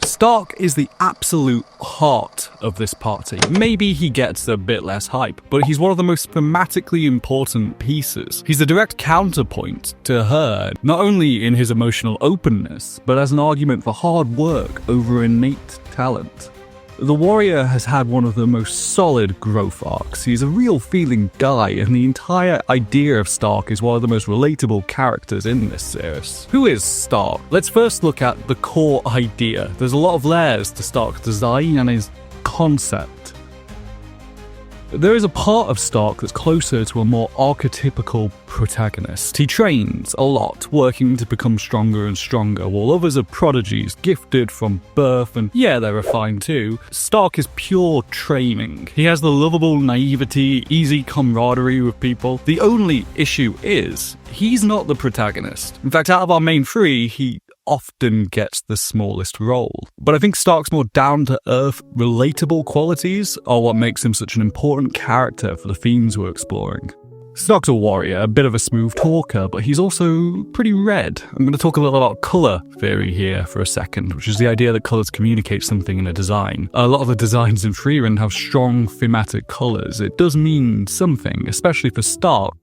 Stark is the absolute heart of this party. Maybe he gets a bit less hype, but he's one of the most thematically important pieces. He's the direct counterpoint to her, not only in his emotional openness, but as an argument for hard work over innate talent. The warrior has had one of the most solid growth arcs. He's a real feeling guy, and the entire idea of Stark is one of the most relatable characters in this series. Who is Stark? Let's first look at the core idea. There's a lot of layers to Stark's design and his concept. There is a part of Stark that's closer to a more archetypical protagonist. He trains a lot, working to become stronger and stronger, while others are prodigies, gifted from birth, and yeah, they're refined too. Stark is pure training. He has the lovable naivety, easy camaraderie with people. The only issue is, he's not the protagonist. In fact, out of our main three, he often gets the smallest role. But I think Stark's more down-to-earth, relatable qualities are what makes him such an important character for the themes we're exploring. Stark's a warrior, a bit of a smooth talker, but he's also pretty red. I'm going to talk a little about colour theory here for a second, which is the idea that colours communicate something in a design. A lot of the designs in Frieren have strong thematic colours. It does mean something, especially for Stark,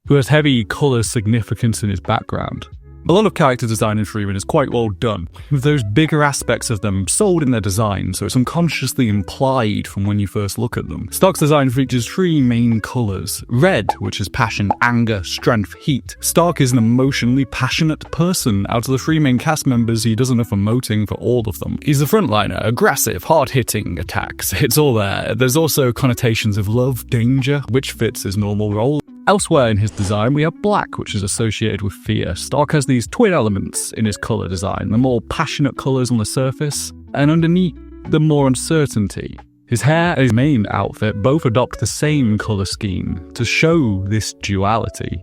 who has heavy colour significance in his background. A lot of character design in Frieren is quite well done, with those bigger aspects of them sold in their design, so it's unconsciously implied from when you first look at them. Stark's design features three main colours. Red, which is passion, anger, strength, heat. Stark is an emotionally passionate person. Out of the three main cast members, he does enough emoting for all of them. He's a frontliner, aggressive, hard-hitting attacks. It's all there. There's also connotations of love, danger, which fits his normal role. Elsewhere in his design, we have black, which is associated with fear. Stark has these twin elements in his colour design, the more passionate colours on the surface, and underneath, the more uncertainty. His hair and his main outfit both adopt the same colour scheme to show this duality.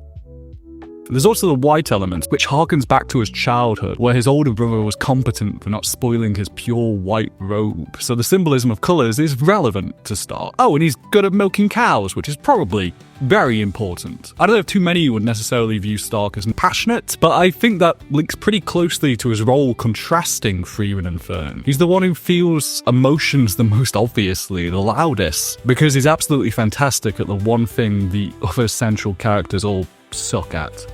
There's also the white element, which harkens back to his childhood, where his older brother was competent for not spoiling his pure white robe. So the symbolism of colours is relevant to Stark. Oh, and he's good at milking cows, which is probably very important. I don't know if too many would necessarily view Stark as passionate, but I think that links pretty closely to his role contrasting Frieren and Fern. He's the one who feels emotions the most obviously, the loudest, because he's absolutely fantastic at the one thing the other central characters all suck at.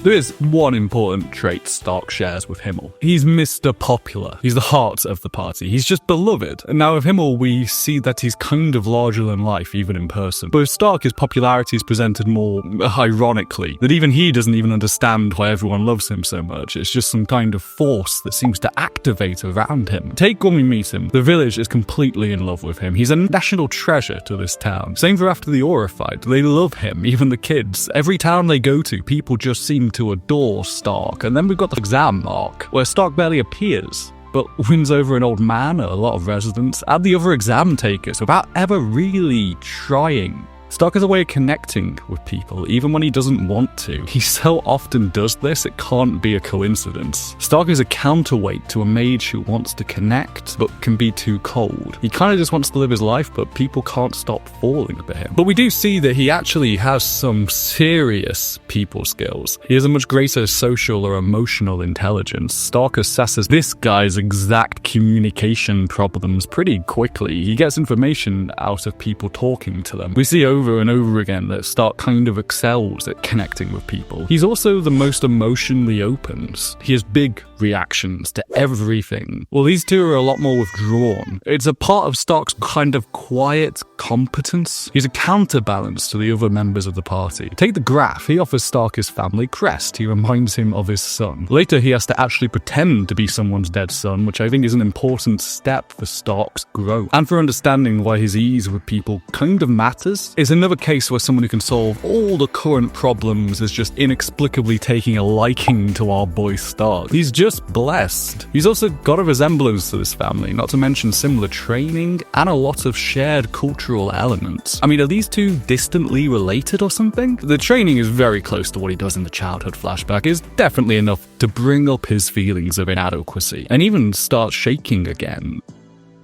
There is one important trait Stark shares with Himmel. He's Mr. Popular. He's the heart of the party. He's just beloved. And now with Himmel, we see that he's kind of larger than life, even in person. But with Stark, his popularity is presented more ironically, that even he doesn't even understand why everyone loves him so much. It's just some kind of force that seems to activate around him. Take when we meet him. The village is completely in love with him. He's a national treasure to this town. Same for after the Aura fight. They love him, even the kids. Every town they go to, people just seem to adore Stark. And then we've got the exam arc, where Stark barely appears, but wins over an old man, a lot of residents, and the other exam takers without ever really trying. Stark has a way of connecting with people, even when he doesn't want to. He so often does this, it can't be a coincidence. Stark is a counterweight to a mage who wants to connect, but can be too cold. He kind of just wants to live his life, but people can't stop falling for him. But we do see that he actually has some serious people skills. He has a much greater social or emotional intelligence. Stark assesses this guy's exact communication problems pretty quickly. He gets information out of people talking to them. We see over and over again that Stark kind of excels at connecting with people. He's also the most emotionally open. He has big reactions to everything. Well, these two are a lot more withdrawn. It's a part of Stark's kind of quiet competence. He's a counterbalance to the other members of the party. Take the Graph. He offers Stark his family crest. He reminds him of his son. Later, he has to actually pretend to be someone's dead son, which I think is an important step for Stark's growth. And for understanding why his ease with people kind of matters. It's another case where someone who can solve all the current problems is just inexplicably taking a liking to our boy Stark. He's just blessed. He's also got a resemblance to this family, not to mention similar training and a lot of shared cultural elements. I mean, are these two distantly related or something? The training is very close to what he does in the childhood flashback. It's definitely enough to bring up his feelings of inadequacy and even start shaking again.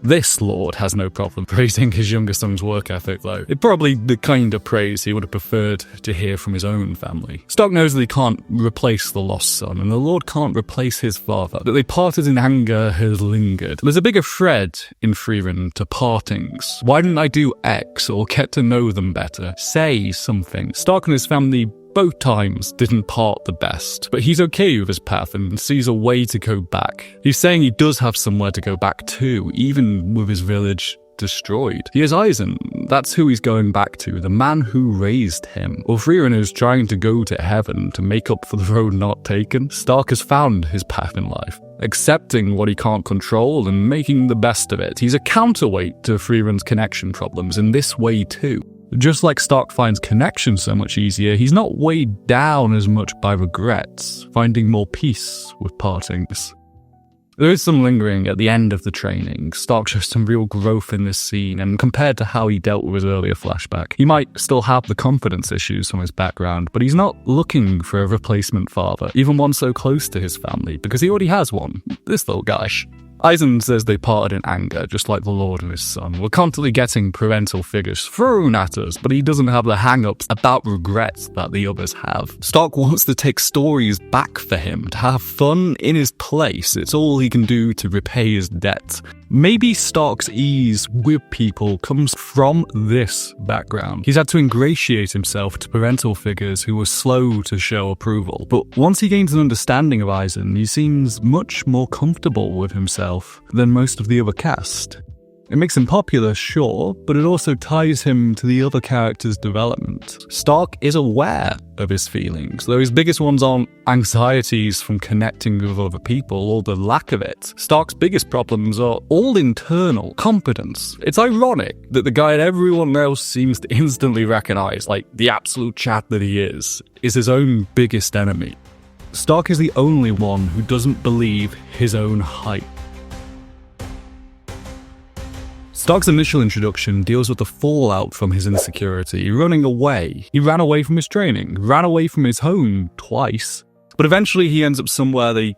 This lord has no problem praising his younger son's work ethic, though. It's probably the kind of praise he would have preferred to hear from his own family. Stark knows that he can't replace the lost son, and the lord can't replace his father. That they parted in anger has lingered. There's a bigger thread in Frieren to partings. Why didn't I do X or get to know them better? Say something. Stark and his family both times didn't part the best, but he's okay with his path and sees a way to go back. He's saying he does have somewhere to go back to, even with his village destroyed. He has Eisen. That's who he's going back to, the man who raised him. While Frieren is trying to go to heaven to make up for the road not taken, Stark has found his path in life, accepting what he can't control and making the best of it. He's a counterweight to Frieren's connection problems in this way too. Just like Stark finds connection so much easier, he's not weighed down as much by regrets, finding more peace with partings. There is some lingering at the end of the training. Stark shows some real growth in this scene, and compared to how he dealt with his earlier flashback, he might still have the confidence issues from his background, but he's not looking for a replacement father, even one so close to his family, because he already has one, this little guy. Eisen says they parted in anger, just like the Lord and his son. We're constantly getting parental figures thrown at us, but he doesn't have the hang-ups about regrets that the others have. Stark wants to take stories back for him, to have fun in his place. It's all he can do to repay his debt. Maybe Stark's ease with people comes from this background. He's had to ingratiate himself to parental figures who were slow to show approval. But once he gains an understanding of Eisen, he seems much more comfortable with himself than most of the other cast. It makes him popular, sure, but it also ties him to the other characters' development. Stark is aware of his feelings, though his biggest ones aren't anxieties from connecting with other people or the lack of it. Stark's biggest problems are all internal, competence. It's ironic that the guy that everyone else seems to instantly recognize, like the absolute chat that he is his own biggest enemy. Stark is the only one who doesn't believe his own hype. Stark's initial introduction deals with the fallout from his insecurity, running away. He ran away from his training, ran away from his home twice, but eventually he ends up somewhere that he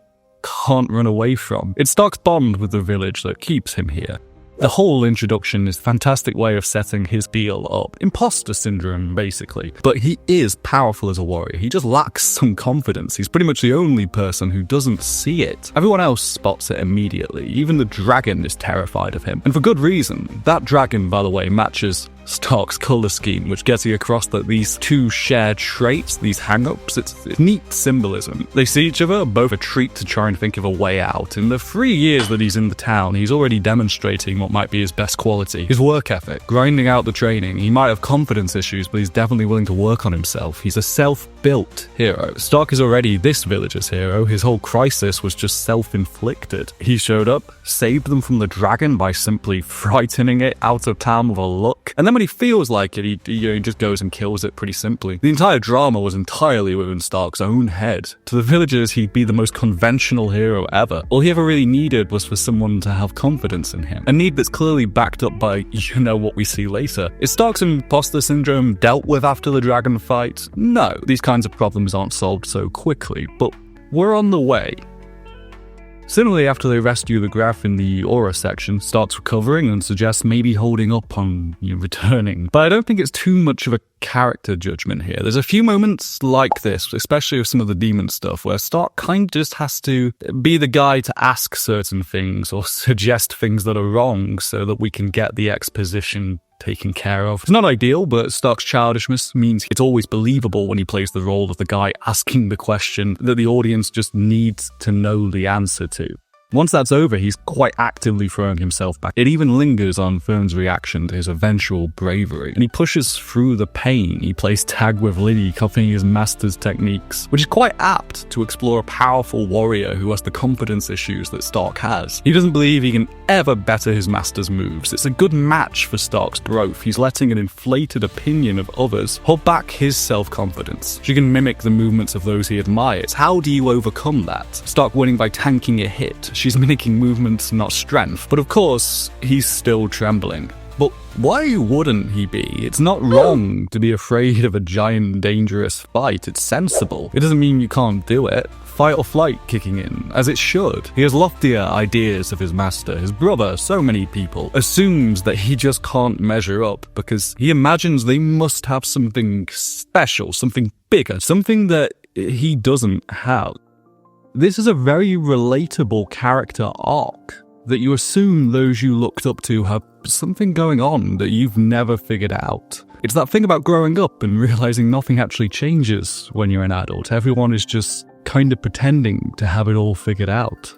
can't run away from. It's Stark's bond with the village that keeps him here. The whole introduction is a fantastic way of setting his deal up. Imposter Syndrome, basically. But he is powerful as a warrior. He just lacks some confidence. He's pretty much the only person who doesn't see it. Everyone else spots it immediately. Even the dragon is terrified of him. And for good reason. That dragon, by the way, matches Stark's colour scheme, which gets you across that these two shared traits, these hang-ups, it's neat symbolism. They see each other, both retreat to try and think of a way out. In the 3 years that he's in the town, he's already demonstrating what might be his best quality. His work ethic, grinding out the training. He might have confidence issues, but he's definitely willing to work on himself. He's a self-built hero. Stark is already this village's hero. His whole crisis was just self-inflicted. He showed up, saved them from the dragon by simply frightening it out of town with a look, and then when he feels like it, he just goes and kills it pretty simply. The entire drama was entirely within Stark's own head. To the villagers, he'd be the most conventional hero ever. All he ever really needed was for someone to have confidence in him. A need that's clearly backed up by, what we see later. Is Stark's imposter syndrome dealt with after the dragon fight? No, these kinds of problems aren't solved so quickly, but we're on the way. Similarly, after they rescue the Graf in the Aura section, Stark's recovering and suggests maybe holding up on returning. But I don't think it's too much of a character judgment here. There's a few moments like this, especially with some of the demon stuff, where Stark kind of just has to be the guy to ask certain things or suggest things that are wrong so that we can get the exposition taken care of. It's not ideal, but Stark's childishness means it's always believable when he plays the role of the guy asking the question that the audience just needs to know the answer to. Once that's over, he's quite actively throwing himself back. It even lingers on Fern's reaction to his eventual bravery, and he pushes through the pain. He plays tag with Liddy, copying his master's techniques, which is quite apt to explore a powerful warrior who has the confidence issues that Stark has. He doesn't believe he can ever better his master's moves. It's a good match for Stark's growth. He's letting an inflated opinion of others hold back his self-confidence. She can mimic the movements of those he admires. How do you overcome that? Stark winning by tanking a hit. She's mimicking movements, not strength. But of course, he's still trembling. But why wouldn't he be? It's not wrong to be afraid of a giant, dangerous fight. It's sensible. It doesn't mean you can't do it. Fight or flight kicking in, as it should. He has loftier ideas of his master. His brother, so many people, assumes that he just can't measure up because he imagines they must have something special, something bigger, something that he doesn't have. This is a very relatable character arc, that you assume those you looked up to have something going on that you've never figured out. It's that thing about growing up and realizing nothing actually changes when you're an adult. Everyone is just kind of pretending to have it all figured out.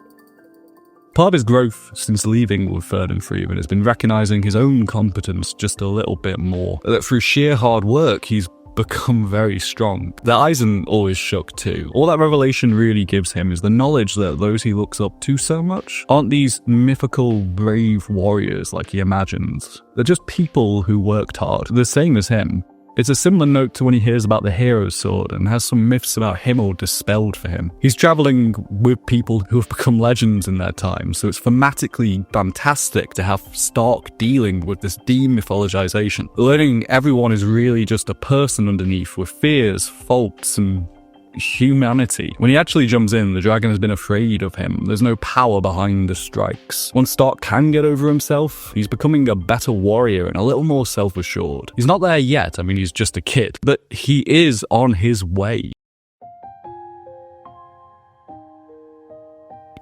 Part of his growth since leaving with Frieren has been recognizing his own competence just a little bit more. That through sheer hard work, he's become very strong. That Eisen always shook too. All that revelation really gives him is the knowledge that those he looks up to so much aren't these mythical, brave warriors like he imagines. They're just people who worked hard, the same as him. It's a similar note to when he hears about the hero's sword and has some myths about him all dispelled for him. He's traveling with people who have become legends in their time, so it's thematically fantastic to have Stark dealing with this demythologization. Learning everyone is really just a person underneath with fears, faults, and humanity. When he actually jumps in, the dragon has been afraid of him. There's no power behind the strikes. Once Stark can get over himself, he's becoming a better warrior and a little more self-assured. He's not there yet, I mean he's just a kid, but he is on his way.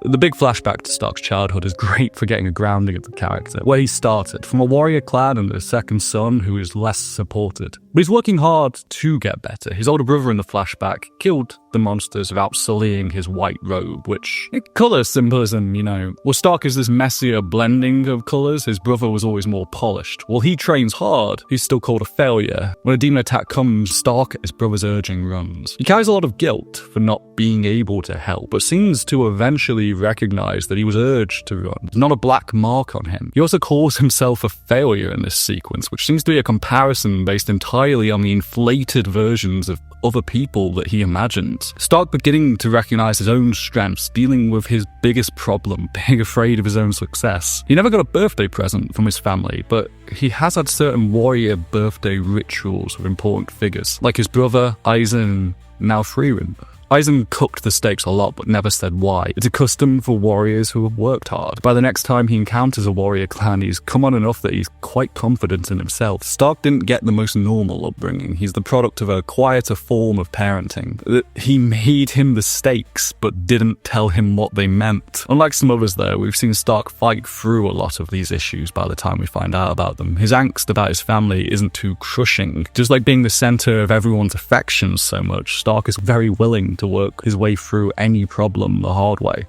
The big flashback to Stark's childhood is great for getting a grounding of the character, where he started, from a warrior clan and a second son who is less supported. But he's working hard to get better. His older brother in the flashback killed the monsters without sullying his white robe, which, colour symbolism, you know. Well, Stark is this messier blending of colours. His brother was always more polished. While he trains hard, he's still called a failure. When a demon attack comes, Stark, at his brother's urging, runs. He carries a lot of guilt for not being able to help, but seems to eventually recognize that he was urged to run. There's not a black mark on him. He also calls himself a failure in this sequence, which seems to be a comparison based entirely on the inflated versions of other people that he imagines. Stark beginning to recognize his own strengths, dealing with his biggest problem, being afraid of his own success. He never got a birthday present from his family, but he has had certain warrior birthday rituals with important figures, like his brother, Eisen, and now Frieren. Eisen cooked the steaks a lot, but never said why. It's a custom for warriors who have worked hard. By the next time he encounters a warrior clan, he's come on enough that he's quite confident in himself. Stark didn't get the most normal upbringing. He's the product of a quieter form of parenting. He made him the steaks, but didn't tell him what they meant. Unlike some others though, we've seen Stark fight through a lot of these issues by the time we find out about them. His angst about his family isn't too crushing. Just like being the center of everyone's affections so much, Stark is very willing to work his way through any problem the hard way.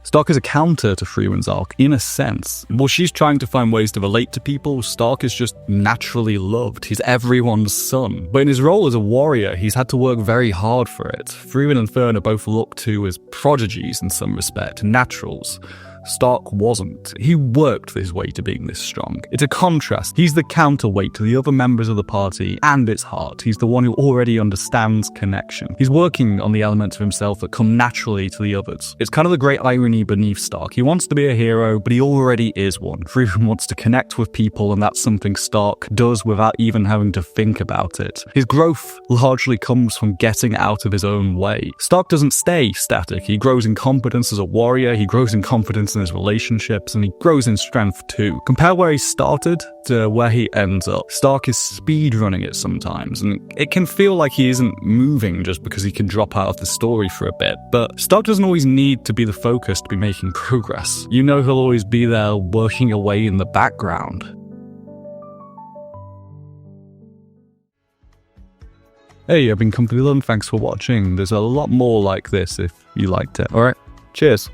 Stark is a counter to Frieren's arc, in a sense. While she's trying to find ways to relate to people, Stark is just naturally loved. He's everyone's son. But in his role as a warrior, he's had to work very hard for it. Frieren and Fern are both looked to as prodigies in some respect, naturals. Stark wasn't. He worked his way to being this strong. It's a contrast. He's the counterweight to the other members of the party and its heart. He's the one who already understands connection. He's working on the elements of himself that come naturally to the others. It's kind of the great irony beneath Stark. He wants to be a hero, but he already is one. Frieren wants to connect with people, and that's something Stark does without even having to think about it. His growth largely comes from getting out of his own way. Stark doesn't stay static. He grows in competence as a warrior, he grows in confidence in his relationships, and he grows in strength too. Compare where he started to where he ends up. Stark is speedrunning it sometimes, and it can feel like he isn't moving just because he can drop out of the story for a bit. But Stark doesn't always need to be the focus to be making progress. You know he'll always be there working away in the background. Hey, I've been Comfy Villain, thanks for watching. There's a lot more like this if you liked it. Alright, cheers.